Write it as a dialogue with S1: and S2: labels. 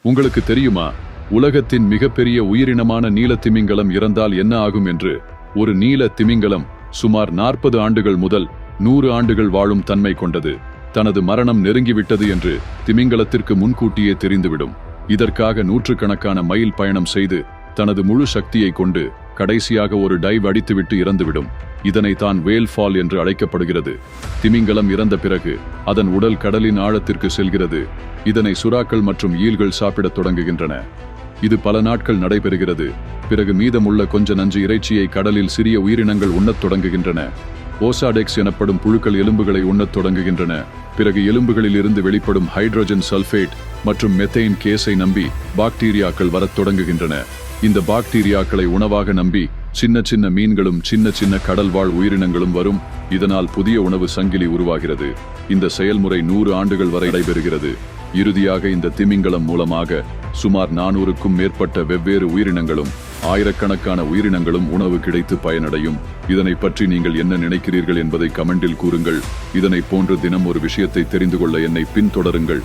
S1: உங்களுக்கு தெரியுமா, உலகத்தின் மிகப்பெரிய உயிரினமான நீல திமிங்கலம் இறந்தால் என்ன ஆகும் என்று? ஒரு நீல திமிங்கலம் சுமார் 40 ஆண்டுகள் முதல் 100 ஆண்டுகள் வாழும் தன்மை கொண்டது. தனது மரணம் நெருங்கிவிட்டது என்று திமிங்கலத்திற்கு முன்கூட்டியே தெரிந்துவிடும். இதற்காக நூற்றுக்கணக்கான மைல் பயணம் செய்து தனது முழு சக்தியை கொண்டு கடைசியாக ஒரு டைவ் அடித்துவிட்டு இறந்துவிடும். இதனை தான் வேல் ஃபால் என்று அழைக்கப்படுகிறது. திமிங்கலம் இறந்த பிறகு அதன் உடல் கடலின் ஆழத்திற்கு செல்கிறது. இதனை சுறாக்கள் மற்றும் ஈல்கள் சாப்பிடத் தொடங்குகின்றன. இது பல நாட்கள் நடைபெறுகிறது. பிறகு மீதமுள்ள கொஞ்ச நஞ்சு இறைச்சியை கடலில் சிறிய உயிரினங்கள் உண்ணத் தொடங்குகின்றன. ஓசாடெக்ஸ் எனப்படும் புழுக்கள் எலும்புகளை உண்ணத் தொடங்குகின்றன. பிறகு எலும்புகளில் இருந்து வெளிப்படும் ஹைட்ரோஜன் சல்பேட் மற்றும் மெத்தேன் கேஸை நம்பி பாக்டீரியாக்கள் வரத் தொடங்குகின்றன. இந்த பாக்டீரியாக்களை உணவாக நம்பி சின்ன சின்ன மீன்களும் சின்ன சின்ன கடல்வாழ் உயிரினங்களும் வரும். இதனால் புதிய உணவு சங்கிலி உருவாகிறது. இந்த செயல்முறை 100 ஆண்டுகள் வரை நடைபெறுகிறது. இறுதியாக இந்த திமிங்கலம் மூலமாக சுமார் 400க்கும் மேற்பட்ட வெவ்வேறு உயிரினங்களும் ஆயிரக்கணக்கான உயிரினங்களும் உணவு கிடைத்து பயனடையும். இதனை பற்றி நீங்கள் என்ன நினைக்கிறீர்கள் என்பதை கமெண்டில் கூறுங்கள். இதனை போன்று தினம் ஒரு விஷயத்தை தெரிந்து கொள்ள என்னை பின்தொடருங்கள்.